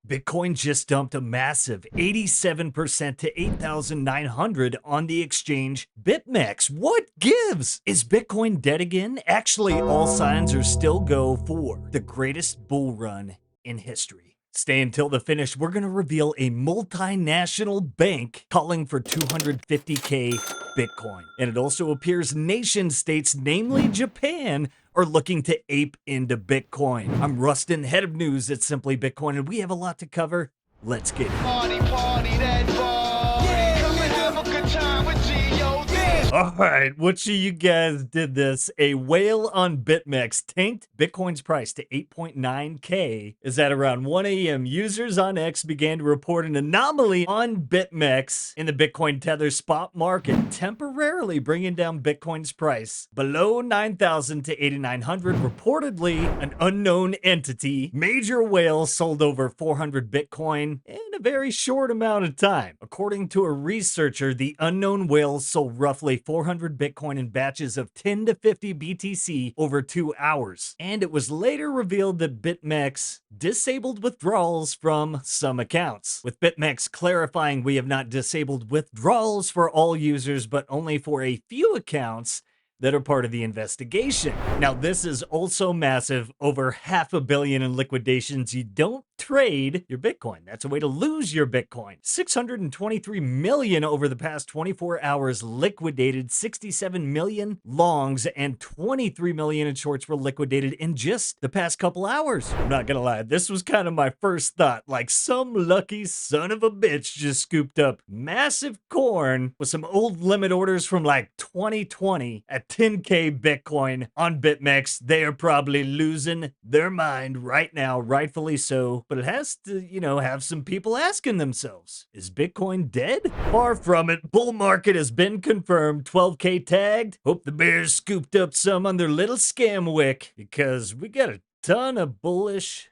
Bitcoin just dumped a massive 87% to 8,900 on the exchange Bitmex. What gives? Is Bitcoin dead again? Actually, all signs are still go for the greatest bull run in history. Stay until the finish. We're going to reveal a multinational bank calling for 250K Bitcoin. And it also appears nation states, namely Japan, are looking to ape into Bitcoin. I'm Rustin, head of news at Simply Bitcoin, and we have a lot to cover. Let's get it. Party, that party. Yeah, come and have a good time with G.O.D. All right, what you guys did this. A whale on Bitmex tanked Bitcoin's price to 8.9K. Is at around 1 a.m. Users on X began to report an anomaly on Bitmex in the Bitcoin Tether spot market, temporarily bringing down Bitcoin's price below 9,000 to 8,900. Reportedly, an unknown entity, major whale, sold over 400 Bitcoin in a very short amount of time. According to a researcher, the unknown whale sold roughly 400 Bitcoin in batches of 10 to 50 BTC over 2 hours. And it was later revealed that Bitmex disabled withdrawals from some accounts, with Bitmex clarifying we have not disabled withdrawals for all users, but only for a few accounts that are part of the investigation. Now, this is also massive, over $500 million in liquidations. You don't trade your Bitcoin. That's a way to lose your Bitcoin. 623 million over the past 24 hours liquidated, 67 million longs and 23 million in shorts were liquidated in just the past couple hours. I'm not gonna lie, this was kind of my first thought, like some lucky son of a bitch just scooped up massive corn with some old limit orders from like 2020 at 10K Bitcoin on Bitmex. They are probably losing their mind right now, rightfully so. But it has to, have some people asking themselves, is Bitcoin dead? Far from it. Bull market has been confirmed. 12K tagged. Hope the bears scooped up some on their little scam wick, because we got a ton of bullish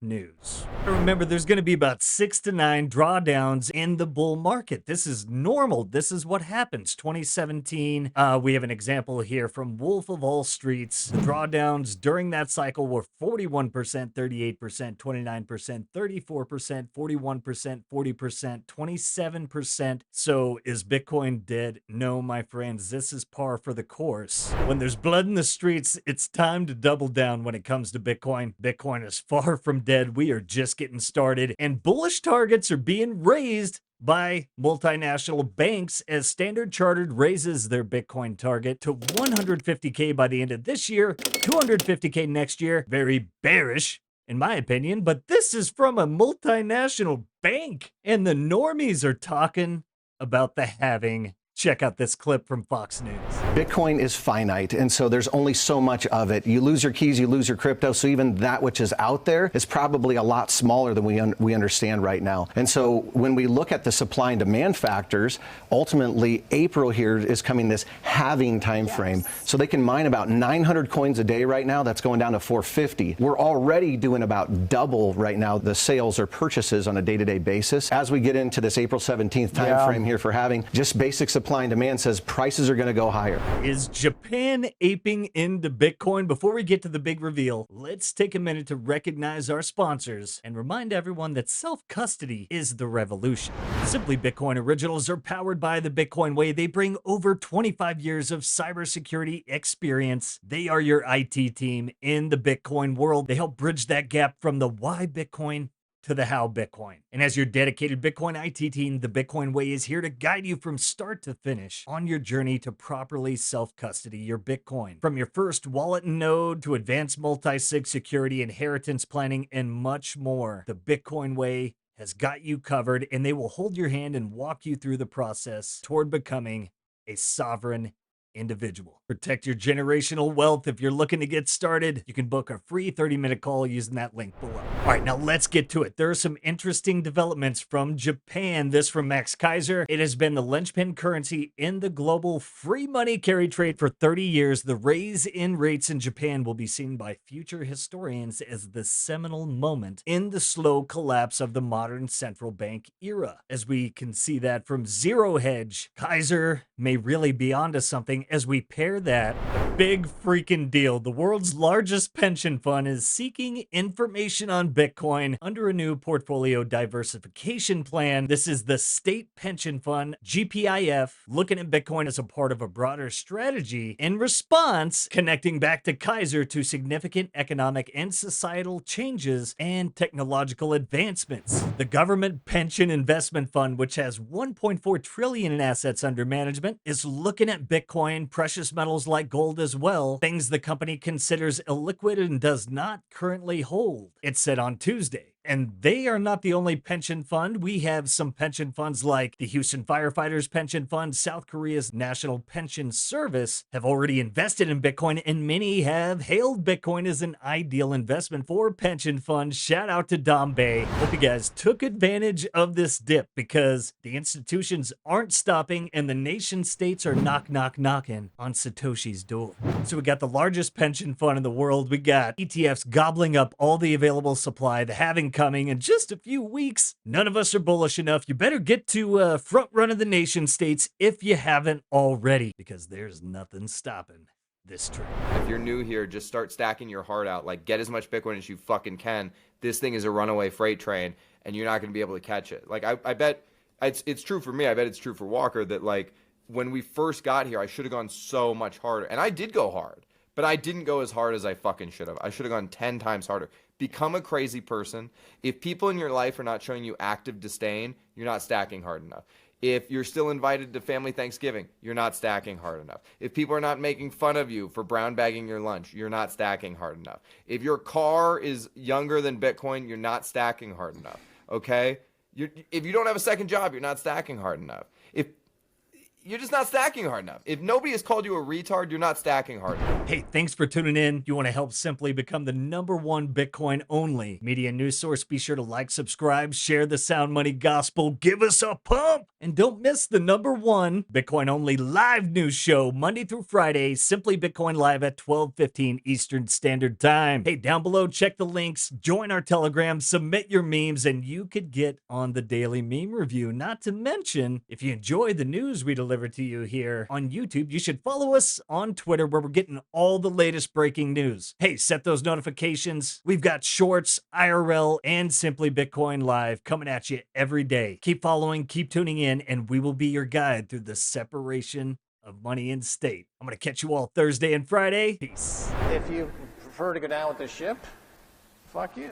news. Remember, there's going to be about 6 to 9 drawdowns in the bull market. This is normal. This is what happens. 2017, we have an example here from Wolf of All Streets. The drawdowns during that cycle were 41%, 38%, 29%, 34%, 41%, 40%, 27%. So is Bitcoin dead? No, my friends, this is par for the course. When there's blood in the streets, it's time to double down when it comes to Bitcoin. Bitcoin is far from dead. We are just getting started, and bullish targets are being raised by multinational banks as Standard Chartered raises their Bitcoin target to 150K by the end of this year, 250K next year. Very bearish, in my opinion, but this is from a multinational bank, and the normies are talking about the halving. Check out this clip from Fox News. Bitcoin is finite, and so there's only so much of it. You lose your keys, you lose your crypto, so even that which is out there is probably a lot smaller than we understand right now. And so when we look at the supply and demand factors, ultimately April here is coming this halving time frame. So they can mine about 900 coins a day right now. That's going down to 450. We're already doing about double right now the sales or purchases on a day-to-day basis. As we get into this April 17th time frame here for halving, just basic supply and demand says prices are going to go higher. Is Japan aping into Bitcoin? Before we get to the big reveal, let's take a minute to recognize our sponsors and remind everyone that self-custody is the revolution. Simply Bitcoin Originals are powered by the Bitcoin Way. They bring over 25 years of cybersecurity experience. They are your IT team in the Bitcoin world. They help bridge that gap from the why Bitcoin to the how Bitcoin. And as your dedicated Bitcoin IT team, the Bitcoin Way is here to guide you from start to finish on your journey to properly self-custody your Bitcoin. From your first wallet node to advanced multi-sig security, inheritance planning, and much more, the Bitcoin Way has got you covered, and they will hold your hand and walk you through the process toward becoming a sovereign individual. Protect your generational wealth. If you're looking to get started, you can book a free 30-minute call using that link below. All right, now let's get to it. There are some interesting developments from Japan. This from Max Kaiser. It has been the linchpin currency in the global free money carry trade for 30 years. The raise in rates in Japan will be seen by future historians as the seminal moment in the slow collapse of the modern central bank era. As we can see that from Zero Hedge, Kaiser may really be onto something as we pair that Big freaking deal. The world's largest pension fund is seeking information on Bitcoin under a new portfolio diversification plan. This is the State Pension Fund, GPIF, looking at Bitcoin as a part of a broader strategy in response, connecting back to Kaiser to significant economic and societal changes and technological advancements. The Government Pension Investment Fund, which has 1.4 trillion in assets under management, is looking at Bitcoin, precious metals like gold as well, things the company considers illiquid and does not currently hold, it said on Tuesday. And they are not the only pension fund. We have some pension funds like the Houston Firefighters Pension Fund, South Korea's National Pension Service have already invested in Bitcoin, and many have hailed Bitcoin as an ideal investment for pension funds. Shout out to Dombe. Hope you guys took advantage of this dip because the institutions aren't stopping and the nation states are knocking on Satoshi's door. So we got the largest pension fund in the world. We got ETFs gobbling up all the available supply, the halving coming in just a few weeks. None of us are bullish enough. You better get to front run of the nation states if you haven't already, because there's nothing stopping this trend. If you're new here, just start stacking your heart out. Like, get as much Bitcoin as you fucking can. This thing is a runaway freight train, and you're not going to be able to catch it. Like, I bet it's true for me. I bet it's true for Walker that, like, when we first got here, I should have gone so much harder. And I did go hard, but I didn't go as hard as I fucking should have. I should have gone 10 times harder. Become a crazy person. If people in your life are not showing you active disdain, you're not stacking hard enough. If you're still invited to family Thanksgiving, you're not stacking hard enough. If people are not making fun of you for brown bagging your lunch, you're not stacking hard enough. If your car is younger than Bitcoin, you're not stacking hard enough. Okay? If you don't have a second job, you're not stacking hard enough. If you're just not stacking hard enough. If nobody has called you a retard, you're not stacking hard enough. Hey, thanks for tuning in. You want to help Simply become the #1 Bitcoin only media news source? Be sure to like, subscribe, share the Sound Money Gospel, give us a pump, and don't miss the #1 Bitcoin only live news show Monday through Friday, Simply Bitcoin Live at 12:15 Eastern Standard Time. Hey, down below, check the links, join our Telegram, submit your memes, and you could get on the daily meme review. Not to mention, if you enjoy the news we deliver to you here on YouTube, you should follow us on Twitter where we're getting all the latest breaking news. Hey, set those notifications. We've got shorts, IRL, and Simply Bitcoin Live coming at you every day. Keep following, keep tuning in, and we will be your guide through the separation of money and state. I'm going to catch you all Thursday and Friday. Peace. If you prefer to go down with the ship, fuck you.